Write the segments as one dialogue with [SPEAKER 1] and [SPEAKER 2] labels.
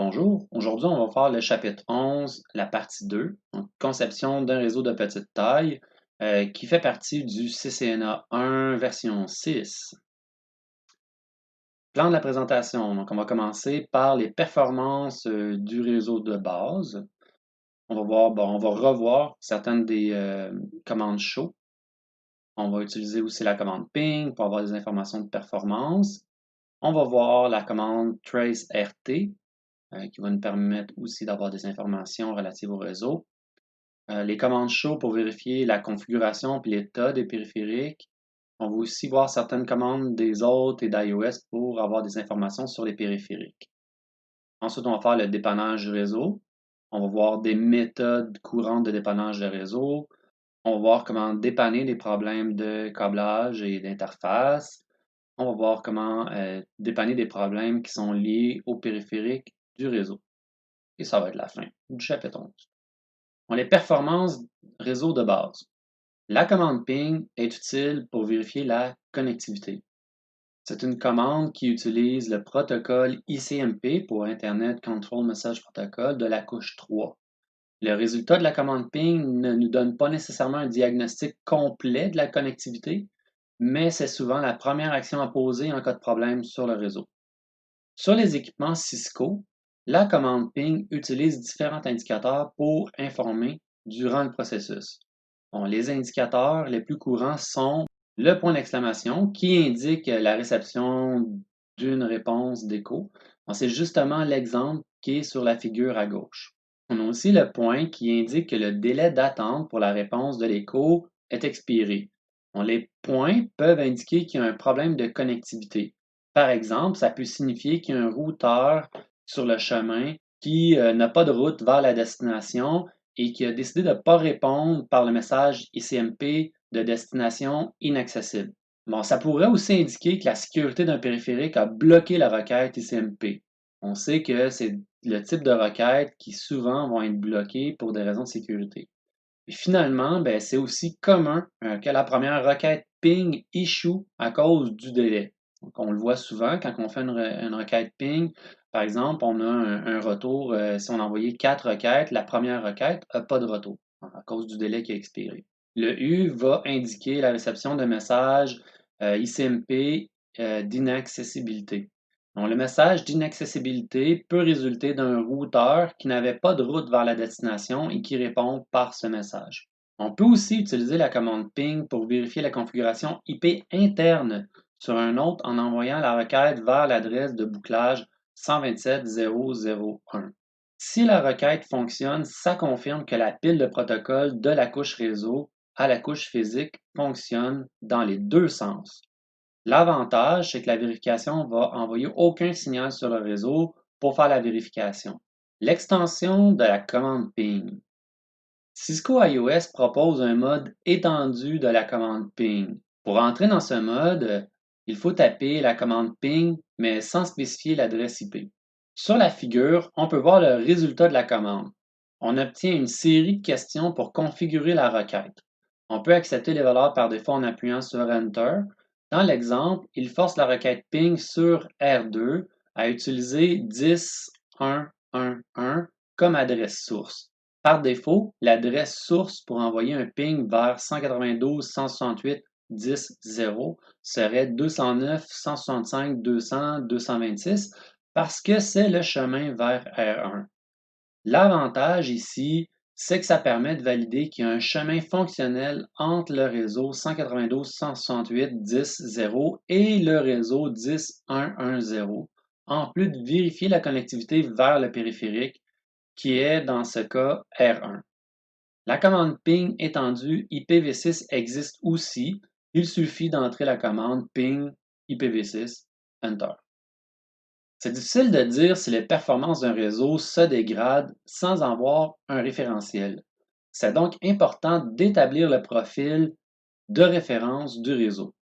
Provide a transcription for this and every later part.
[SPEAKER 1] Bonjour, aujourd'hui on va faire le chapitre 11, la partie 2, donc conception d'un réseau de petite taille, qui fait partie du CCNA 1 version 6. Plan de la présentation, donc on va commencer par les performances du réseau de base. On va voir, on va revoir certaines des commandes show. On va utiliser aussi la commande ping pour avoir des informations de performance. On va voir la commande trace-rt qui va nous permettre aussi d'avoir des informations relatives au réseau. Les commandes show pour vérifier la configuration et l'état des périphériques. On va aussi voir certaines commandes des autres et d'iOS pour avoir des informations sur les périphériques. Ensuite, on va faire le dépannage du réseau. On va voir des méthodes courantes de dépannage de réseau. On va voir comment dépanner des problèmes de câblage et d'interface. On va voir comment dépanner des problèmes qui sont liés aux périphériques du réseau. Et ça va être la fin du chapitre 11. Les performances réseau de base. La commande ping est utile pour vérifier la connectivité. C'est une commande qui utilise le protocole ICMP pour Internet Control Message Protocol de la couche 3. Le résultat de la commande ping ne nous donne pas nécessairement un diagnostic complet de la connectivité, mais c'est souvent la première action à poser en cas de problème sur le réseau. Sur les équipements Cisco, la commande ping utilise différents indicateurs pour informer durant le processus. Les indicateurs les plus courants sont le point d'exclamation qui indique la réception d'une réponse d'écho. C'est justement l'exemple qui est sur la figure à gauche. On a aussi le point qui indique que le délai d'attente pour la réponse de l'écho est expiré. Les points peuvent indiquer qu'il y a un problème de connectivité. Par exemple, ça peut signifier qu'il y a un routeur sur le chemin qui n'a pas de route vers la destination et qui a décidé de ne pas répondre par le message ICMP de destination inaccessible. Ça pourrait aussi indiquer que la sécurité d'un périphérique a bloqué la requête ICMP. On sait que c'est le type de requêtes qui souvent vont être bloquées pour des raisons de sécurité. Et finalement, c'est aussi commun que la première requête ping échoue à cause du délai. Donc, on le voit souvent quand on fait une requête ping. Par exemple, on a un retour, si on a envoyé 4 requêtes, la première requête n'a pas de retour à cause du délai qui a expiré. Le U va indiquer la réception de messages ICMP d'inaccessibilité. Donc, le message d'inaccessibilité peut résulter d'un routeur qui n'avait pas de route vers la destination et qui répond par ce message. On peut aussi utiliser la commande ping pour vérifier la configuration IP interne sur un autre en envoyant la requête vers l'adresse de bouclage 127.0.0.1. Si la requête fonctionne, ça confirme que la pile de protocole de la couche réseau à la couche physique fonctionne dans les deux sens. L'avantage, c'est que la vérification va envoyer aucun signal sur le réseau pour faire la vérification. L'extension de la commande ping. Cisco iOS propose un mode étendu de la commande ping. Pour entrer dans ce mode, il faut taper la commande ping, mais sans spécifier l'adresse IP. Sur la figure, on peut voir le résultat de la commande. On obtient une série de questions pour configurer la requête. On peut accepter les valeurs par défaut en appuyant sur Enter. Dans l'exemple, il force la requête ping sur R2 à utiliser 10.1.1.1 comme adresse source. Par défaut, l'adresse source pour envoyer un ping vers 192.168.10.0 serait 209.165.200.226 parce que c'est le chemin vers R1. L'avantage ici, c'est que ça permet de valider qu'il y a un chemin fonctionnel entre le réseau 192.168.10.0 et le réseau 10.1.1.0, en plus de vérifier la connectivité vers le périphérique, qui est dans ce cas R1. La commande ping étendue IPv6 existe aussi. Il suffit d'entrer la commande ping IPv6 Enter. C'est difficile de dire si les performances d'un réseau se dégradent sans avoir un référentiel. C'est donc important d'établir le profil de référence du réseau.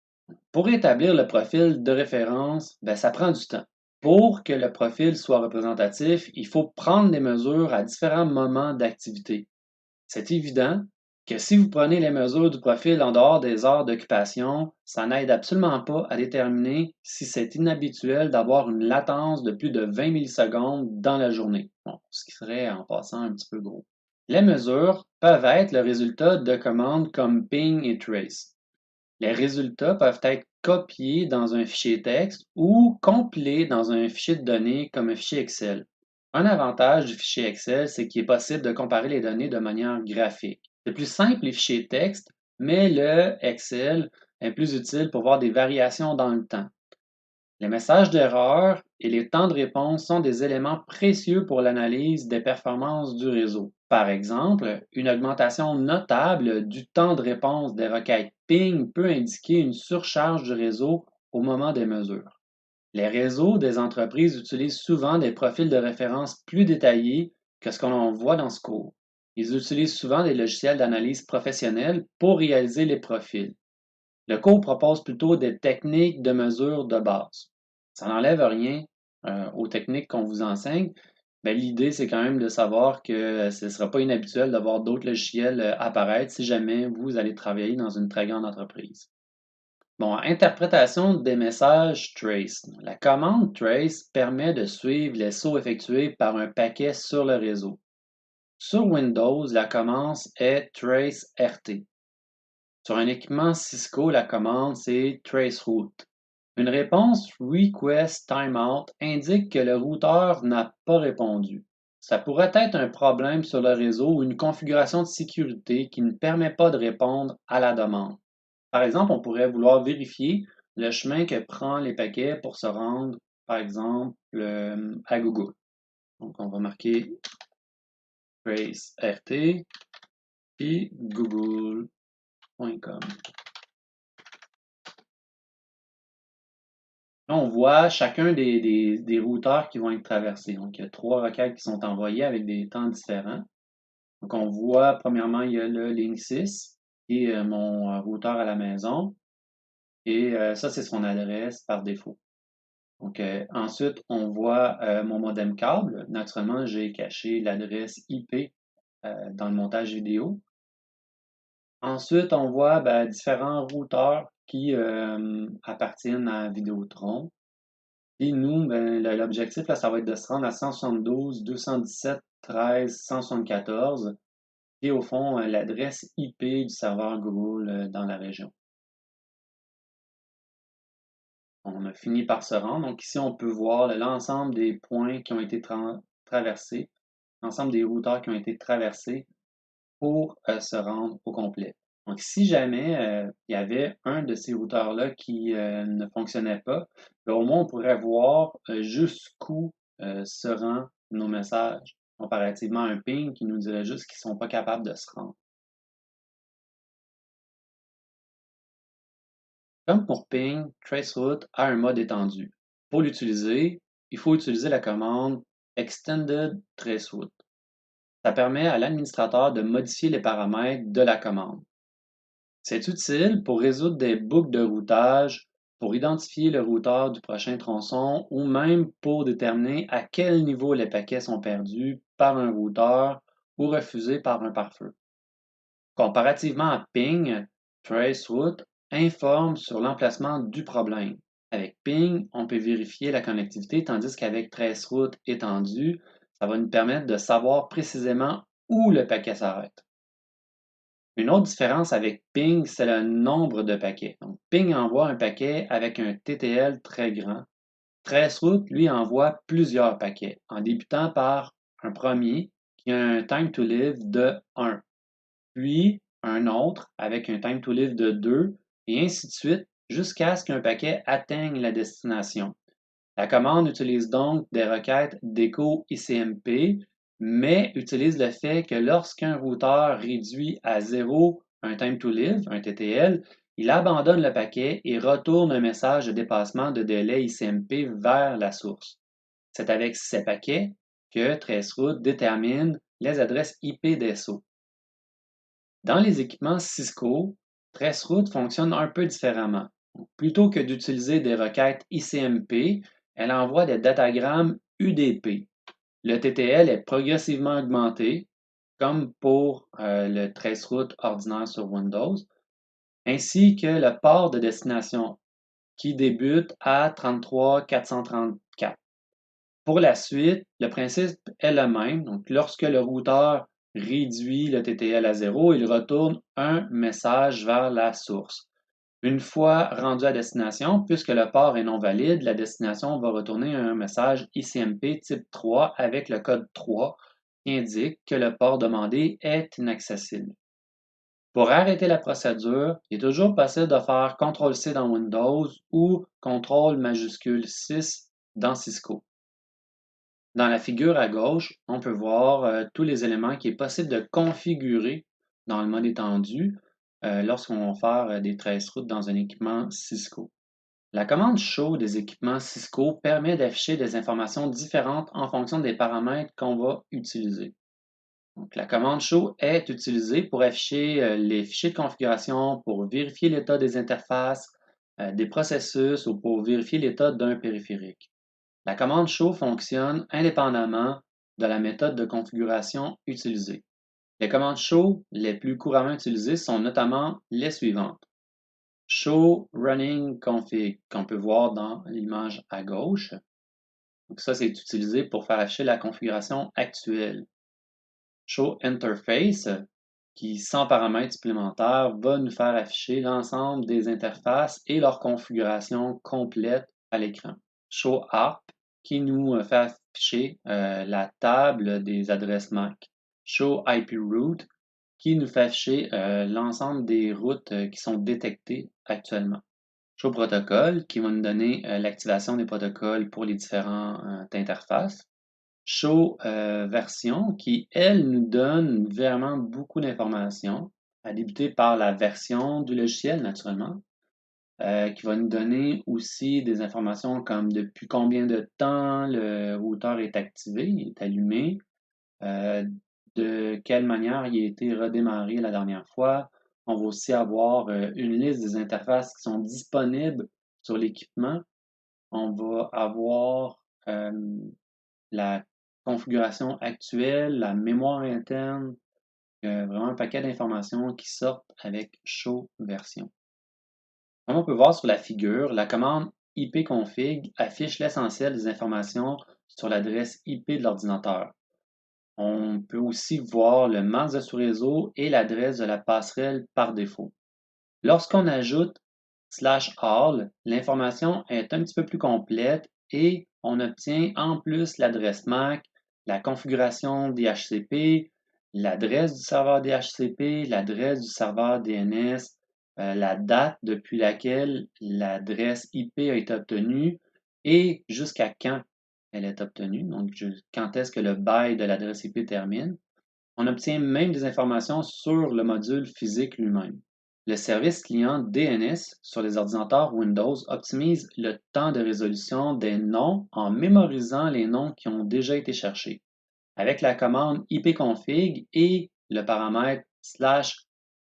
[SPEAKER 1] Pour établir le profil de référence, ça prend du temps. Pour que le profil soit représentatif, il faut prendre des mesures à différents moments d'activité. C'est évident que si vous prenez les mesures du profil en dehors des heures d'occupation, ça n'aide absolument pas à déterminer si c'est inhabituel d'avoir une latence de plus de 20 millisecondes dans la journée. Bon, ce qui serait en passant un petit peu gros. Les mesures peuvent être le résultat de commandes comme ping et trace. Les résultats peuvent être copiés dans un fichier texte ou compilés dans un fichier de données comme un fichier Excel. Un avantage du fichier Excel, c'est qu'il est possible de comparer les données de manière graphique. C'est plus simple les fichiers texte, mais le Excel est plus utile pour voir des variations dans le temps. Les messages d'erreur et les temps de réponse sont des éléments précieux pour l'analyse des performances du réseau. Par exemple, une augmentation notable du temps de réponse des requêtes ping peut indiquer une surcharge du réseau au moment des mesures. Les réseaux des entreprises utilisent souvent des profils de référence plus détaillés que ce que l'on voit dans ce cours. Ils utilisent souvent des logiciels d'analyse professionnels pour réaliser les profils. Le cours propose plutôt des techniques de mesure de base. Ça n'enlève rien aux techniques qu'on vous enseigne, mais l'idée, c'est quand même de savoir que ce ne sera pas inhabituel de voir d'autres logiciels apparaître si jamais vous allez travailler dans une très grande entreprise. Bon, interprétation des messages trace. La commande trace permet de suivre les sauts effectués par un paquet sur le réseau. Sur Windows, la commande est traceRT. Sur un équipement Cisco, la commande, c'est traceroute. Une réponse request timeout indique que le routeur n'a pas répondu. Ça pourrait être un problème sur le réseau ou une configuration de sécurité qui ne permet pas de répondre à la demande. Par exemple, on pourrait vouloir vérifier le chemin que prend les paquets pour se rendre, par exemple, à Google. Donc, on va marquer traceRT puis google.com. Là, on voit chacun des routeurs qui vont être traversés. Donc, il y a 3 requêtes qui sont envoyées avec des temps différents. Donc, on voit, premièrement, il y a le Link 6, qui est mon routeur à la maison. Et ça, c'est son adresse par défaut. Donc, ensuite, on voit mon modem câble. Naturellement, j'ai caché l'adresse IP dans le montage vidéo. Ensuite, on voit différents routeurs qui appartiennent à Vidéotron. Et nous, l'objectif, là, ça va être de se rendre à 172, 217, 13, 174, et au fond, l'adresse IP du serveur Google dans la région. On a fini par se rendre. Donc ici, on peut voir l'ensemble des points qui ont été traversés, l'ensemble des routeurs qui ont été traversés pour se rendre au complet. Donc, si jamais il y avait un de ces routeurs-là qui ne fonctionnait pas, au moins on pourrait voir jusqu'où se rend nos messages, comparativement à un ping qui nous dirait juste qu'ils ne sont pas capables de se rendre. Comme pour ping, traceroute a un mode étendu. Pour l'utiliser, il faut utiliser la commande extended traceroute. Ça permet à l'administrateur de modifier les paramètres de la commande. C'est utile pour résoudre des boucles de routage, pour identifier le routeur du prochain tronçon ou même pour déterminer à quel niveau les paquets sont perdus par un routeur ou refusés par un pare-feu. Comparativement à Ping, Traceroute informe sur l'emplacement du problème. Avec Ping, on peut vérifier la connectivité, tandis qu'avec Traceroute étendue, ça va nous permettre de savoir précisément où le paquet s'arrête. Une autre différence avec Ping, c'est le nombre de paquets. Donc, Ping envoie un paquet avec un TTL très grand. Traceroute, lui, envoie plusieurs paquets, en débutant par un premier qui a un time to live de 1, puis un autre avec un time to live de 2, et ainsi de suite, jusqu'à ce qu'un paquet atteigne la destination. La commande utilise donc des requêtes d'écho ICMP, mais utilise le fait que lorsqu'un routeur réduit à 0 un time to live, un TTL, il abandonne le paquet et retourne un message de dépassement de délai ICMP vers la source. C'est avec ces paquets que Traceroute détermine les adresses IP des sauts. Dans les équipements Cisco, Traceroute fonctionne un peu différemment. Plutôt que d'utiliser des requêtes ICMP, elle envoie des datagrammes UDP. Le TTL est progressivement augmenté. comme pour le traceroute ordinaire sur Windows, ainsi que le port de destination qui débute à 33 434. Pour la suite, le principe est le même. Donc, lorsque le routeur réduit le TTL à 0, il retourne un message vers la source. Une fois rendu à destination, puisque le port est non valide, la destination va retourner un message ICMP type 3 avec le code 3 qui indique que le port demandé est inaccessible. Pour arrêter la procédure, il est toujours possible de faire CTRL-C dans Windows ou CTRL-6 dans Cisco. Dans la figure à gauche, on peut voir tous les éléments qu'il est possible de configurer dans le mode étendu lorsqu'on va faire des traceroutes dans un équipement Cisco. La commande show des équipements Cisco permet d'afficher des informations différentes en fonction des paramètres qu'on va utiliser. Donc, la commande show est utilisée pour afficher les fichiers de configuration, pour vérifier l'état des interfaces, des processus ou pour vérifier l'état d'un périphérique. La commande show fonctionne indépendamment de la méthode de configuration utilisée. Les commandes show les plus couramment utilisées sont notamment les suivantes. Show running config, qu'on peut voir dans l'image à gauche. Donc ça, c'est utilisé pour faire afficher la configuration actuelle. Show interface, qui sans paramètres supplémentaires va nous faire afficher l'ensemble des interfaces et leur configuration complète à l'écran. Show ARP, qui nous fait afficher la table des adresses MAC. Show IP route, qui nous fait afficher l'ensemble des routes qui sont détectées actuellement. Show protocole, qui va nous donner l'activation des protocoles pour les différentes interfaces. Show version, qui, elle, nous donne vraiment beaucoup d'informations, à débuter par la version du logiciel, naturellement, qui va nous donner aussi des informations comme depuis combien de temps le routeur est activé, est allumé, de quelle manière il a été redémarré la dernière fois. On va aussi avoir une liste des interfaces qui sont disponibles sur l'équipement. On va avoir la configuration actuelle, la mémoire interne, vraiment un paquet d'informations qui sortent avec Show version. Comme on peut voir sur la figure, la commande ipconfig affiche l'essentiel des informations sur l'adresse IP de l'ordinateur. On peut aussi voir le masque de sous-réseau et l'adresse de la passerelle par défaut. Lorsqu'on ajoute /all, l'information est un petit peu plus complète et on obtient en plus l'adresse MAC, la configuration DHCP, l'adresse du serveur DHCP, l'adresse du serveur DNS, la date depuis laquelle l'adresse IP a été obtenue et jusqu'à quand elle est obtenue, donc quand est-ce que le bail de l'adresse IP termine. On obtient même des informations sur le module physique lui-même. Le service client DNS sur les ordinateurs Windows optimise le temps de résolution des noms en mémorisant les noms qui ont déjà été cherchés. Avec la commande ipconfig et le paramètre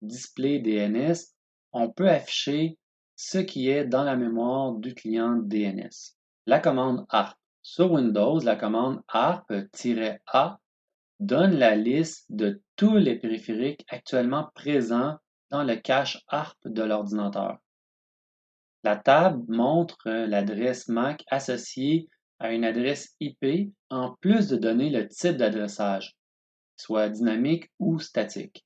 [SPEAKER 1] /displaydns, on peut afficher ce qui est dans la mémoire du client DNS. La commande ARP. Sur Windows, la commande ARP-A donne la liste de tous les périphériques actuellement présents dans le cache ARP de l'ordinateur. La table montre l'adresse MAC associée à une adresse IP en plus de donner le type d'adressage, soit dynamique ou statique.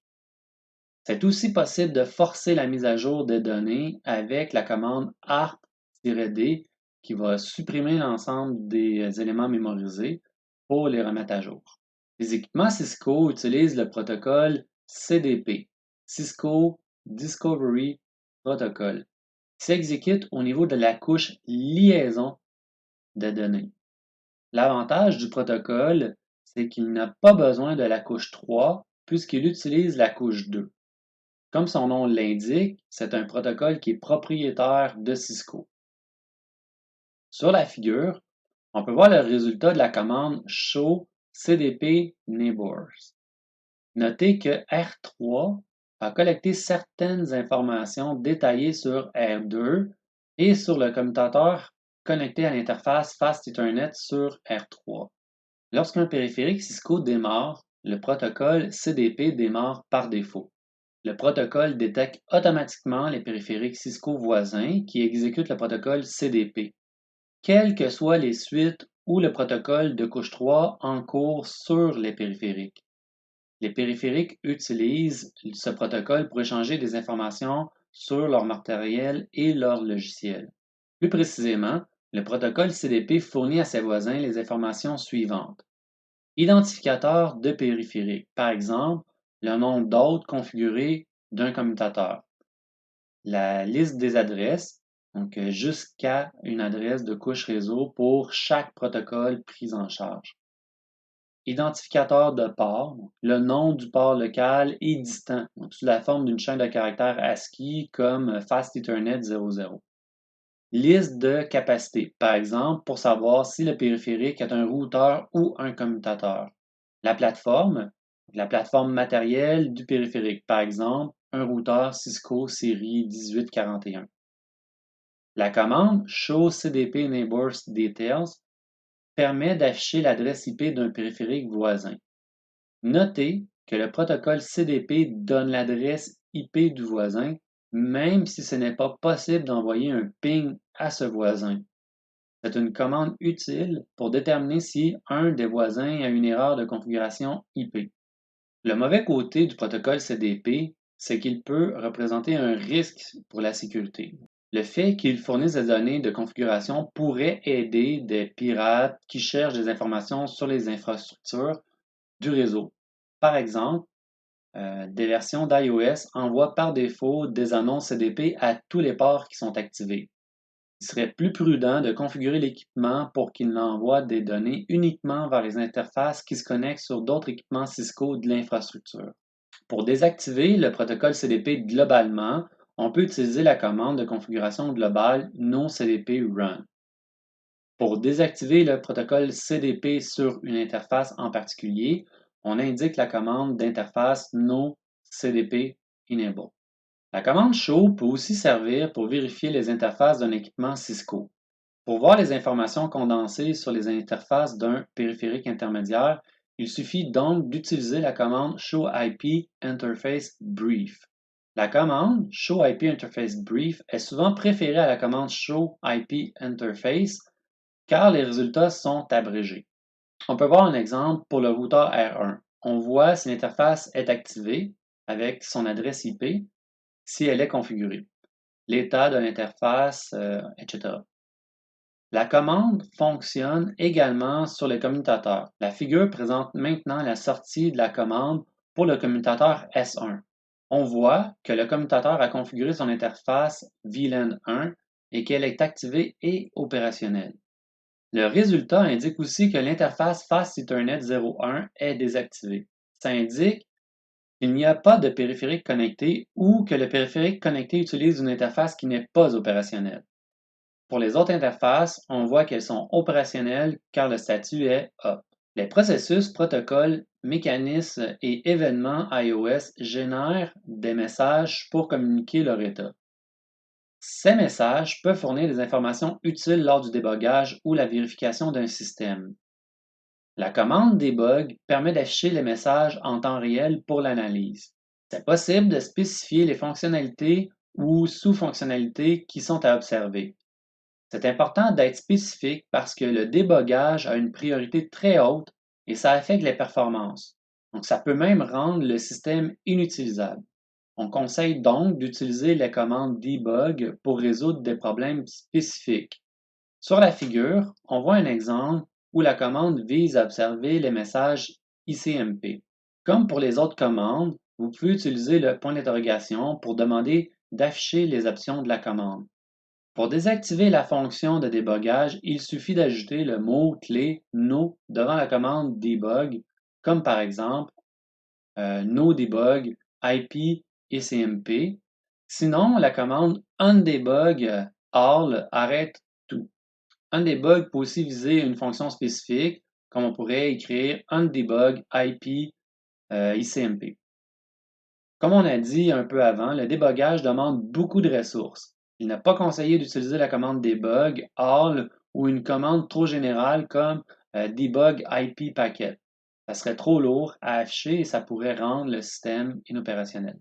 [SPEAKER 1] C'est aussi possible de forcer la mise à jour des données avec la commande ARP-D qui va supprimer l'ensemble des éléments mémorisés pour les remettre à jour. Les équipements Cisco utilisent le protocole CDP, Cisco Discovery Protocol, qui s'exécute au niveau de la couche liaison de données. L'avantage du protocole, c'est qu'il n'a pas besoin de la couche 3 puisqu'il utilise la couche 2. Comme son nom l'indique, c'est un protocole qui est propriétaire de Cisco. Sur la figure, on peut voir le résultat de la commande show cdp neighbors. Notez que R3 a collecté certaines informations détaillées sur R2 et sur le commutateur connecté à l'interface Fast Ethernet sur R3. Lorsqu'un périphérique Cisco démarre, le protocole CDP démarre par défaut. Le protocole détecte automatiquement les périphériques Cisco voisins qui exécutent le protocole CDP, quelles que soient les suites ou le protocole de couche 3 en cours sur les périphériques. Les périphériques utilisent ce protocole pour échanger des informations sur leur matériel et leur logiciel. Plus précisément, le protocole CDP fournit à ses voisins les informations suivantes. Identificateur de périphérique, par exemple, le nombre d'hôtes configurés d'un commutateur. La liste des adresses, donc jusqu'à une adresse de couche réseau pour chaque protocole pris en charge. Identificateur de port, le nom du port local est distant, donc sous la forme d'une chaîne de caractères ASCII comme Fast Ethernet 00. Liste de capacité, par exemple, pour savoir si le périphérique est un routeur ou un commutateur. La plateforme matérielle du périphérique, par exemple, un routeur Cisco série 1841. La commande Show CDP Neighbors Details permet d'afficher l'adresse IP d'un périphérique voisin. Notez que le protocole CDP donne l'adresse IP du voisin, même si ce n'est pas possible d'envoyer un ping à ce voisin. C'est une commande utile pour déterminer si un des voisins a une erreur de configuration IP. Le mauvais côté du protocole CDP, c'est qu'il peut représenter un risque pour la sécurité. Le fait qu'il fournisse des données de configuration pourrait aider des pirates qui cherchent des informations sur les infrastructures du réseau. Par exemple, des versions d'iOS envoient par défaut des annonces CDP à tous les ports qui sont activés. Il serait plus prudent de configurer l'équipement pour qu'il n'envoie des données uniquement vers les interfaces qui se connectent sur d'autres équipements Cisco de l'infrastructure. Pour désactiver le protocole CDP globalement, on peut utiliser la commande de configuration globale nocdp-run. Pour désactiver le protocole CDP sur une interface en particulier, on indique la commande d'interface nocdp-enable. La commande show peut aussi servir pour vérifier les interfaces d'un équipement Cisco. Pour voir les informations condensées sur les interfaces d'un périphérique intermédiaire, il suffit donc d'utiliser la commande show IP interface brief. La commande show IP interface brief est souvent préférée à la commande show IP interface car les résultats sont abrégés. On peut voir un exemple pour le routeur R1. On voit si l'interface est activée avec son adresse IP, si elle est configurée, l'état de l'interface, etc. La commande fonctionne également sur les commutateurs. La figure présente maintenant la sortie de la commande pour le commutateur S1. On voit que le commutateur a configuré son interface VLAN 1 et qu'elle est activée et opérationnelle. Le résultat indique aussi que l'interface Fast Ethernet 01 est désactivée. Ça indique qu'il n'y a pas de périphérique connecté ou que le périphérique connecté utilise une interface qui n'est pas opérationnelle. Pour les autres interfaces, on voit qu'elles sont opérationnelles car le statut est Up. Les processus, protocoles, mécanismes et événements iOS génèrent des messages pour communiquer leur état. Ces messages peuvent fournir des informations utiles lors du débogage ou la vérification d'un système. La commande debug permet d'afficher les messages en temps réel pour l'analyse. C'est possible de spécifier les fonctionnalités ou sous-fonctionnalités qui sont à observer. C'est important d'être spécifique parce que le débogage a une priorité très haute et ça affecte les performances. Donc, ça peut même rendre le système inutilisable. On conseille donc d'utiliser la commande debug pour résoudre des problèmes spécifiques. Sur la figure, on voit un exemple où la commande vise à observer les messages ICMP. Comme pour les autres commandes, vous pouvez utiliser le point d'interrogation pour demander d'afficher les options de la commande. Pour désactiver la fonction de débogage, il suffit d'ajouter le mot-clé No devant la commande debug, comme par exemple no debug IP ICMP. Sinon, la commande undebug all arrête tout. Undebug peut aussi viser une fonction spécifique, comme on pourrait écrire undebug IP ICMP. Comme on a dit un peu avant, le débogage demande beaucoup de ressources. Il n'est pas conseillé d'utiliser la commande debug all ou une commande trop générale comme debug IP packet. Ça serait trop lourd à afficher et ça pourrait rendre le système inopérationnel.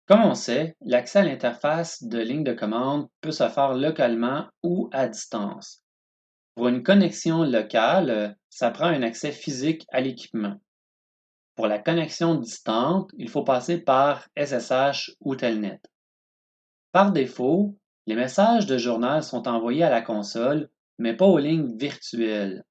[SPEAKER 1] Comme on sait, l'accès à l'interface de ligne de commande peut se faire localement ou à distance. Pour une connexion locale, ça prend un accès physique à l'équipement. Pour la connexion distante, il faut passer par SSH ou Telnet. Par défaut, les messages de journal sont envoyés à la console, mais pas aux lignes virtuelles.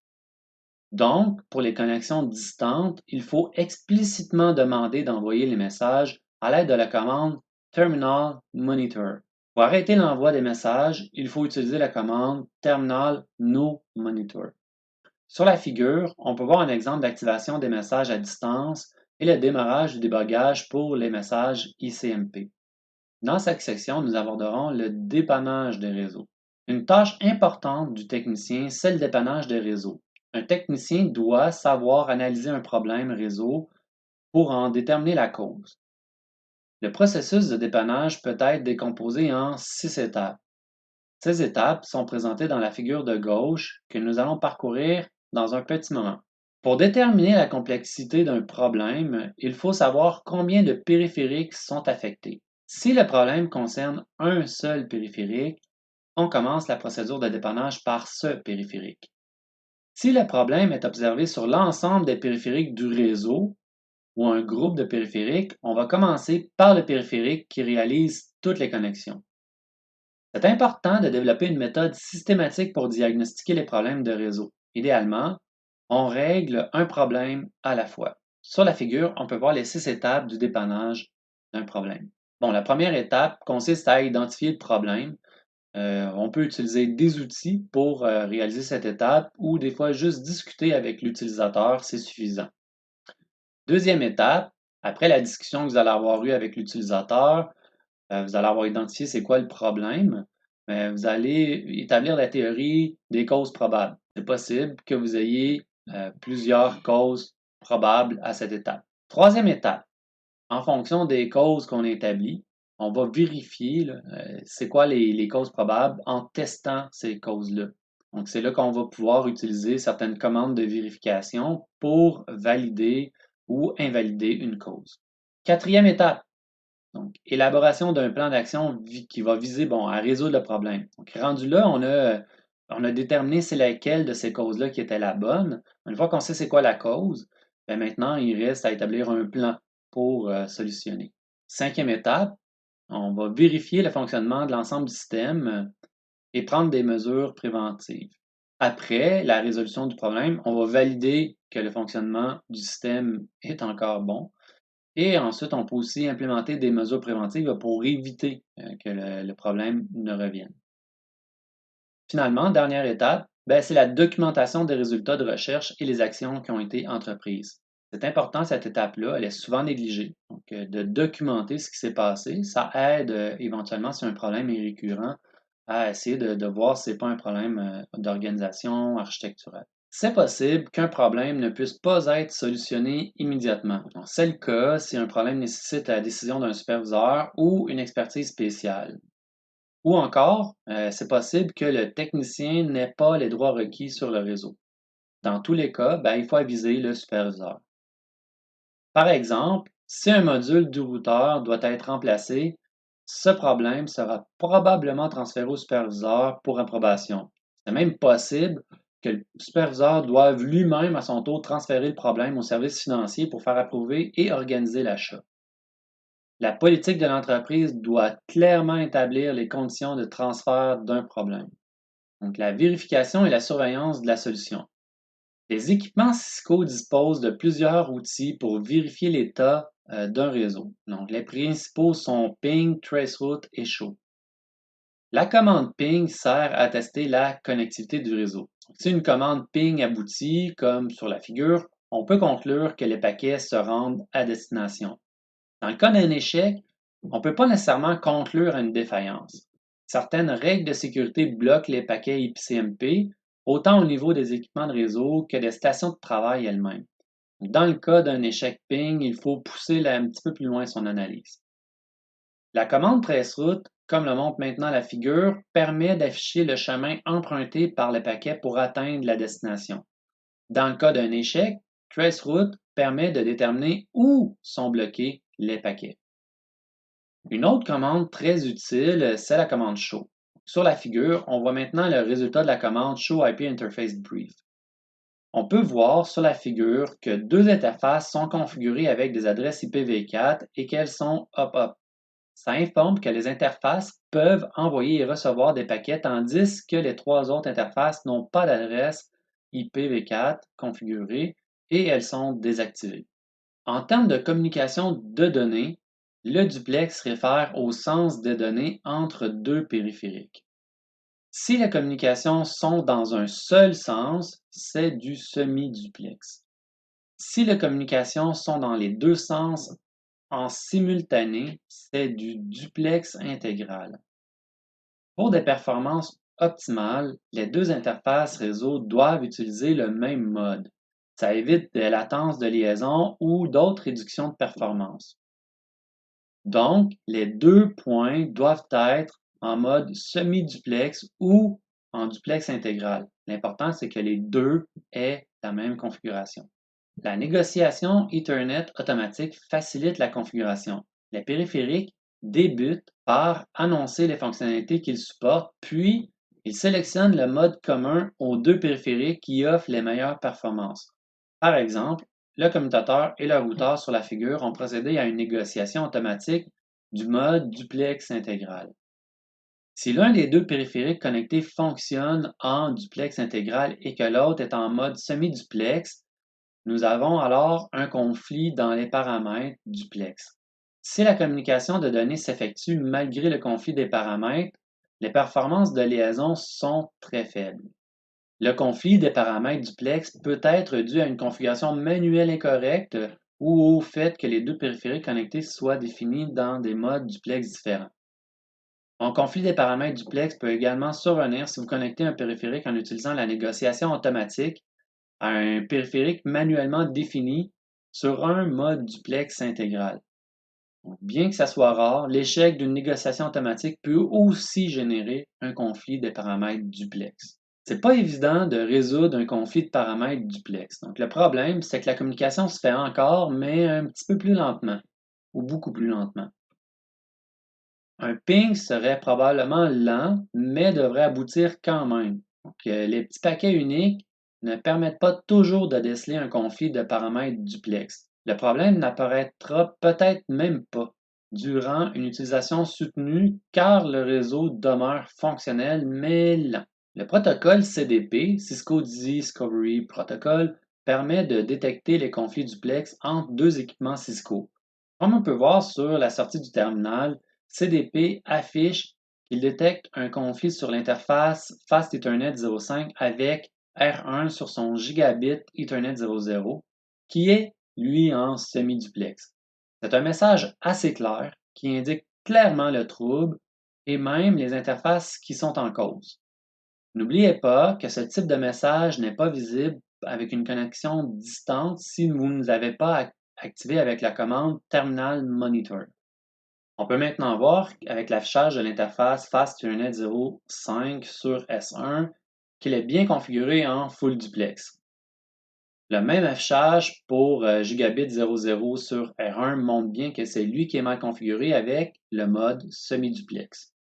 [SPEAKER 1] Donc, pour les connexions distantes, il faut explicitement demander d'envoyer les messages à l'aide de la commande Terminal Monitor. Pour arrêter l'envoi des messages, il faut utiliser la commande Terminal No Monitor. Sur la figure, on peut voir un exemple d'activation des messages à distance et le démarrage du débogage pour les messages ICMP. Dans cette section, nous aborderons le dépannage des réseaux. Une tâche importante du technicien, c'est le dépannage des réseaux. Un technicien doit savoir analyser un problème réseau pour en déterminer la cause. Le processus de dépannage peut être décomposé en 6 étapes. Ces étapes sont présentées dans la figure de gauche que nous allons parcourir dans un petit moment. Pour déterminer la complexité d'un problème, il faut savoir combien de périphériques sont affectés. Si le problème concerne un seul périphérique, on commence la procédure de dépannage par ce périphérique. Si le problème est observé sur l'ensemble des périphériques du réseau ou un groupe de périphériques, on va commencer par le périphérique qui réalise toutes les connexions. C'est important de développer une méthode systématique pour diagnostiquer les problèmes de réseau. Idéalement, on règle un problème à la fois. Sur la figure, on peut voir les 6 étapes du dépannage d'un problème. Bon, la première étape consiste à identifier le problème. On peut utiliser des outils pour réaliser cette étape ou des fois juste discuter avec l'utilisateur, c'est suffisant. Deuxième étape, après la discussion que vous allez avoir eue avec l'utilisateur, vous allez avoir identifié c'est quoi le problème. Vous allez établir la théorie des causes probables. C'est possible que vous ayez plusieurs causes probables à cette étape. Troisième étape, en fonction des causes qu'on établit, on va vérifier c'est quoi les causes probables en testant ces causes-là. Donc, c'est là qu'on va pouvoir utiliser certaines commandes de vérification pour valider ou invalider une cause. Quatrième étape, donc, élaboration d'un plan d'action qui va viser à résoudre le problème. Donc, rendu là, on a déterminé c'est laquelle de ces causes-là qui était la bonne. Une fois qu'on sait c'est quoi la cause, maintenant, il reste à établir un plan pour solutionner. Cinquième étape, on va vérifier le fonctionnement de l'ensemble du système et prendre des mesures préventives. Après la résolution du problème, on va valider que le fonctionnement du système est encore bon. Et ensuite, on peut aussi implémenter des mesures préventives pour éviter que le problème ne revienne. Finalement, dernière étape, c'est la documentation des résultats de recherche et les actions qui ont été entreprises. C'est important, cette étape-là, elle est souvent négligée. Donc, de documenter ce qui s'est passé, ça aide éventuellement, si un problème est récurrent, à essayer de voir si ce n'est pas un problème d'organisation architecturale. C'est possible qu'un problème ne puisse pas être solutionné immédiatement. C'est le cas si un problème nécessite la décision d'un superviseur ou une expertise spéciale. Ou encore, c'est possible que le technicien n'ait pas les droits requis sur le réseau. Dans tous les cas, il faut aviser le superviseur. Par exemple, si un module du routeur doit être remplacé, ce problème sera probablement transféré au superviseur pour approbation. C'est même possible que le superviseur doive lui-même à son tour transférer le problème au service financier pour faire approuver et organiser l'achat. La politique de l'entreprise doit clairement établir les conditions de transfert d'un problème. Donc, la vérification et la surveillance de la solution. Les équipements Cisco disposent de plusieurs outils pour vérifier l'état d'un réseau. Donc, les principaux sont ping, traceroute et show. La commande ping sert à tester la connectivité du réseau. Si une commande ping aboutit, comme sur la figure, on peut conclure que les paquets se rendent à destination. Dans le cas d'un échec, on ne peut pas nécessairement conclure à une défaillance. Certaines règles de sécurité bloquent les paquets IPCMP, autant au niveau des équipements de réseau que des stations de travail elles-mêmes. Dans le cas d'un échec ping, il faut pousser un petit peu plus loin son analyse. La commande traceroute, comme le montre maintenant la figure, permet d'afficher le chemin emprunté par le paquet pour atteindre la destination. Dans le cas d'un échec, Traceroute permet de déterminer où sont bloqués les paquets. Une autre commande très utile, c'est la commande show. Sur la figure, on voit maintenant le résultat de la commande show IP interface brief. On peut voir sur la figure que deux interfaces sont configurées avec des adresses IPv4 et qu'elles sont up-up. Ça informe que les interfaces peuvent envoyer et recevoir des paquets tandis que les trois autres interfaces n'ont pas d'adresse IPv4 configurée et elles sont désactivées. En termes de communication de données, le duplex réfère au sens des données entre deux périphériques. Si les communications sont dans un seul sens, c'est du semi-duplex. Si les communications sont dans les deux sens en simultané, c'est du duplex intégral. Pour des performances optimales, les deux interfaces réseau doivent utiliser le même mode. Ça évite des latences de liaison ou d'autres réductions de performance. Donc, les deux points doivent être en mode semi-duplex ou en duplex intégral. L'important, c'est que les deux aient la même configuration. La négociation Ethernet automatique facilite la configuration. Les périphériques débutent par annoncer les fonctionnalités qu'ils supportent, puis ils sélectionnent le mode commun aux deux périphériques qui offrent les meilleures performances. Par exemple, le commutateur et le routeur sur la figure ont procédé à une négociation automatique du mode duplex intégral. Si l'un des deux périphériques connectés fonctionne en duplex intégral et que l'autre est en mode semi-duplex, nous avons alors un conflit dans les paramètres duplex. Si la communication de données s'effectue malgré le conflit des paramètres, les performances de liaison sont très faibles. Le conflit des paramètres duplex peut être dû à une configuration manuelle incorrecte ou au fait que les deux périphériques connectés soient définis dans des modes duplex différents. Un conflit des paramètres duplex peut également survenir si vous connectez un périphérique en utilisant la négociation automatique à un périphérique manuellement défini sur un mode duplex intégral. Donc, bien que ça soit rare, l'échec d'une négociation automatique peut aussi générer un conflit des paramètres duplex. C'est pas évident de résoudre un conflit de paramètres duplex. Donc, le problème, c'est que la communication se fait encore, mais un petit peu plus lentement, ou beaucoup plus lentement. Un ping serait probablement lent, mais devrait aboutir quand même. Donc, les petits paquets uniques ne permettent pas toujours de déceler un conflit de paramètres duplex. Le problème n'apparaîtra peut-être même pas durant une utilisation soutenue car le réseau demeure fonctionnel mais lent. Le protocole CDP, Cisco Discovery Protocol, permet de détecter les conflits duplex entre deux équipements Cisco. Comme on peut voir sur la sortie du terminal, CDP affiche qu'il détecte un conflit sur l'interface Fast Ethernet 05 avec R1 sur son gigabit Ethernet 00, qui est, lui, en semi-duplex. C'est un message assez clair qui indique clairement le trouble et même les interfaces qui sont en cause. N'oubliez pas que ce type de message n'est pas visible avec une connexion distante si vous ne l'avez pas activé avec la commande Terminal Monitor. On peut maintenant voir avec l'affichage de l'interface Fast Ethernet 05 sur S1 qu'il est bien configuré en full duplex. Le même affichage pour Gigabit 00 sur R1 montre bien que c'est lui qui est mal configuré avec le mode semi-duplex.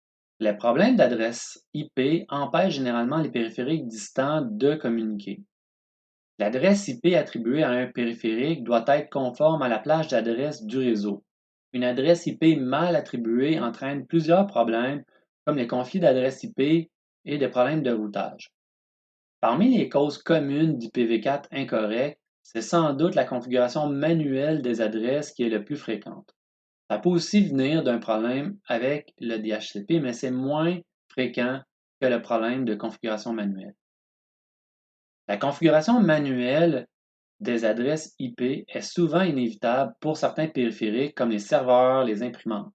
[SPEAKER 1] Les problèmes d'adresse IP empêchent généralement les périphériques distants de communiquer. L'adresse IP attribuée à un périphérique doit être conforme à la plage d'adresse du réseau. Une adresse IP mal attribuée entraîne plusieurs problèmes comme les conflits d'adresse IP et des problèmes de routage. Parmi les causes communes d'IPv4 incorrect, c'est sans doute la configuration manuelle des adresses qui est le plus fréquente. Ça peut aussi venir d'un problème avec le DHCP, mais c'est moins fréquent que le problème de configuration manuelle. La configuration manuelle des adresses IP est souvent inévitable pour certains périphériques comme les serveurs, les imprimantes.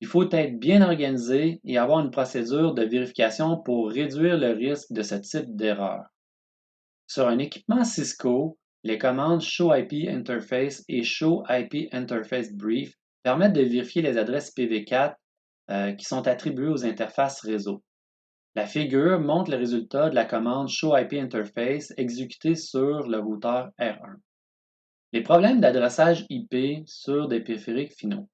[SPEAKER 1] Il faut être bien organisé et avoir une procédure de vérification pour réduire le risque de ce type d'erreur. Sur un équipement Cisco, les commandes Show IP Interface et Show IP Interface Brief permettent de vérifier les adresses IPv4 qui sont attribuées aux interfaces réseau. La figure montre le résultat de la commande Show IP Interface exécutée sur le routeur R1. Les problèmes d'adressage IP sur des périphériques finaux.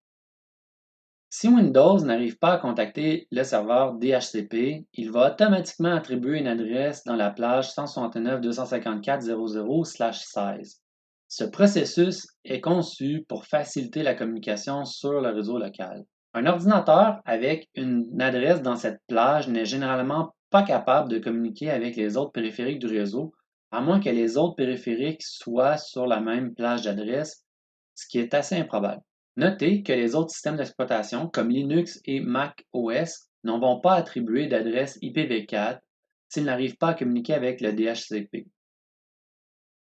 [SPEAKER 1] Si Windows n'arrive pas à contacter le serveur DHCP, il va automatiquement attribuer une adresse dans la plage 169.254.0.0/16. Ce processus est conçu pour faciliter la communication sur le réseau local. Un ordinateur avec une adresse dans cette plage n'est généralement pas capable de communiquer avec les autres périphériques du réseau, à moins que les autres périphériques soient sur la même plage d'adresse, ce qui est assez improbable. Notez que les autres systèmes d'exploitation, comme Linux et Mac OS, n'en vont pas attribuer d'adresse IPv4 s'ils n'arrivent pas à communiquer avec le DHCP.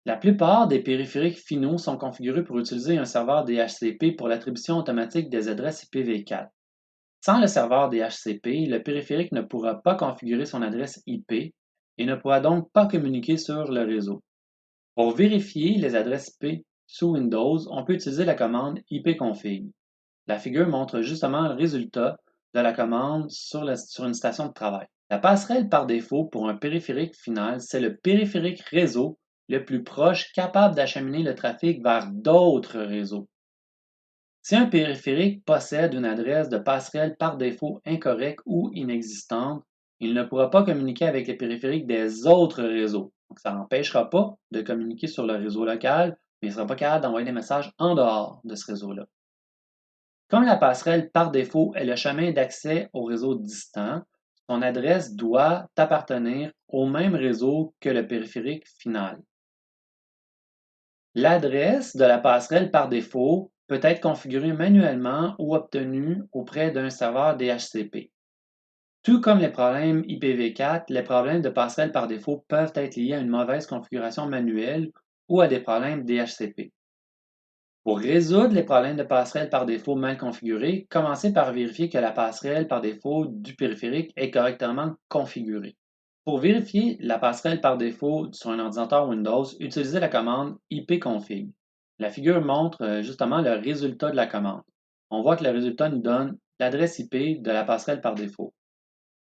[SPEAKER 1] La plupart des périphériques finaux sont configurés pour utiliser un serveur DHCP pour l'attribution automatique des adresses IPv4. Sans le serveur DHCP, le périphérique ne pourra pas configurer son adresse IP et ne pourra donc pas communiquer sur le réseau. Pour vérifier les adresses IP sous Windows, on peut utiliser la commande ipconfig. La figure montre justement le résultat de la commande sur une station de travail. La passerelle par défaut pour un périphérique final, c'est le périphérique réseau le plus proche capable d'acheminer le trafic vers d'autres réseaux. Si un périphérique possède une adresse de passerelle par défaut incorrecte ou inexistante, il ne pourra pas communiquer avec les périphériques des autres réseaux. Donc, ça n'empêchera pas de communiquer sur le réseau local, mais il ne sera pas capable d'envoyer des messages en dehors de ce réseau-là. Comme la passerelle par défaut est le chemin d'accès au réseau distant, son adresse doit appartenir au même réseau que le périphérique final. L'adresse de la passerelle par défaut peut être configurée manuellement ou obtenue auprès d'un serveur DHCP. Tout comme les problèmes IPv4, les problèmes de passerelle par défaut peuvent être liés à une mauvaise configuration manuelle ou à des problèmes DHCP. Pour résoudre les problèmes de passerelle par défaut mal configurés, commencez par vérifier que la passerelle par défaut du périphérique est correctement configurée. Pour vérifier la passerelle par défaut sur un ordinateur Windows, utilisez la commande ipconfig. La figure montre justement le résultat de la commande. On voit que le résultat nous donne l'adresse IP de la passerelle par défaut.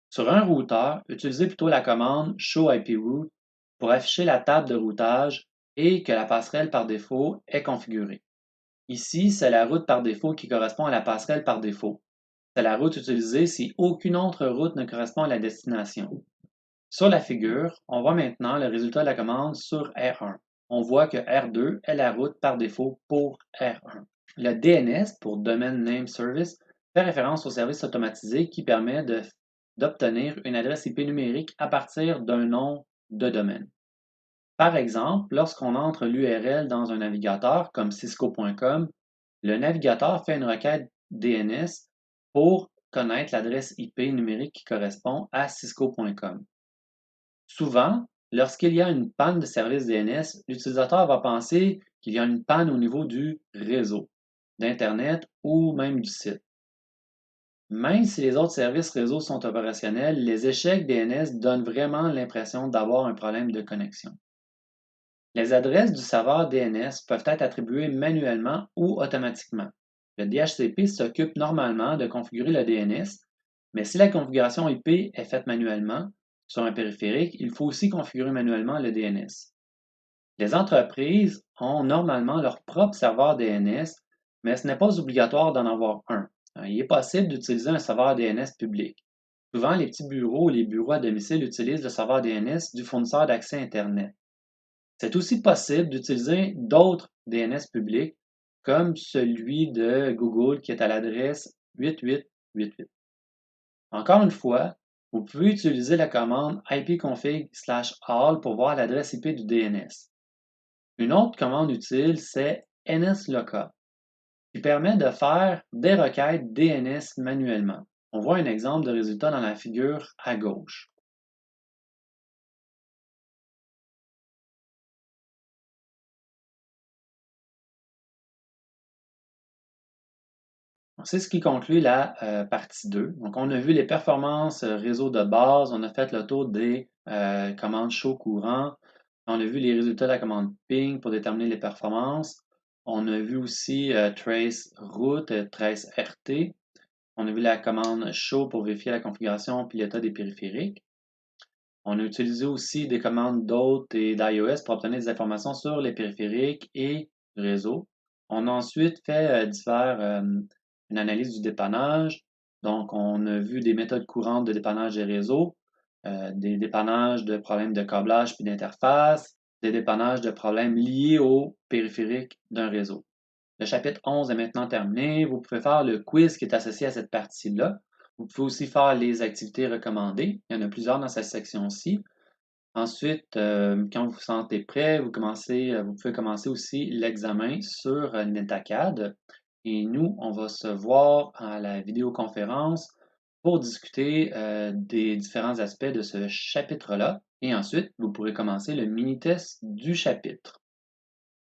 [SPEAKER 1] Sur un routeur, utilisez plutôt la commande showIProute pour afficher la table de routage et que la passerelle par défaut est configurée. Ici, c'est la route par défaut qui correspond à la passerelle par défaut. C'est la route utilisée si aucune autre route ne correspond à la destination. Sur la figure, on voit maintenant le résultat de la commande sur R1. On voit que R2 est la route par défaut pour R1. Le DNS, pour Domain Name Service, fait référence au service automatisé qui permet d'obtenir une adresse IP numérique à partir d'un nom de domaine. Par exemple, lorsqu'on entre l'URL dans un navigateur comme cisco.com, le navigateur fait une requête DNS pour connaître l'adresse IP numérique qui correspond à cisco.com. Souvent, lorsqu'il y a une panne de service DNS, l'utilisateur va penser qu'il y a une panne au niveau du réseau, d'Internet ou même du site. Même si les autres services réseau sont opérationnels, les échecs DNS donnent vraiment l'impression d'avoir un problème de connexion. Les adresses du serveur DNS peuvent être attribuées manuellement ou automatiquement. Le DHCP s'occupe normalement de configurer le DNS, mais si la configuration IP est faite manuellement sur un périphérique, il faut aussi configurer manuellement le DNS. Les entreprises ont normalement leur propre serveur DNS, mais ce n'est pas obligatoire d'en avoir un. Il est possible d'utiliser un serveur DNS public. Souvent, les petits bureaux ou les bureaux à domicile utilisent le serveur DNS du fournisseur d'accès Internet. C'est aussi possible d'utiliser d'autres DNS publics, comme celui de Google qui est à l'adresse 8888. Encore une fois, vous pouvez utiliser la commande ipconfig/all pour voir l'adresse IP du DNS. Une autre commande utile, c'est nsloka, qui permet de faire des requêtes DNS manuellement. On voit un exemple de résultat dans la figure à gauche. C'est ce qui conclut la partie 2. Donc, on a vu les performances réseau de base, on a fait le tour des commandes show courant, on a vu les résultats de la commande ping pour déterminer les performances, on a vu aussi trace route, trace RT, on a vu la commande show pour vérifier la configuration et l'état des périphériques. On a utilisé aussi des commandes d'hôte et d'iOS pour obtenir des informations sur les périphériques et du réseau. On a ensuite fait une analyse du dépannage. Donc, on a vu des méthodes courantes de dépannage des réseaux, des dépannages de problèmes de câblage puis d'interface, des dépannages de problèmes liés au périphérique d'un réseau. Le chapitre 11 est maintenant terminé. Vous pouvez faire le quiz qui est associé à cette partie-là. Vous pouvez aussi faire les activités recommandées. Il y en a plusieurs dans cette section-ci. Ensuite, quand vous vous sentez prêt, vous pouvez commencer aussi l'examen sur NetAcad. Et nous, on va se voir à la vidéoconférence pour discuter des différents aspects de ce chapitre-là. Et ensuite, vous pourrez commencer le mini-test du chapitre.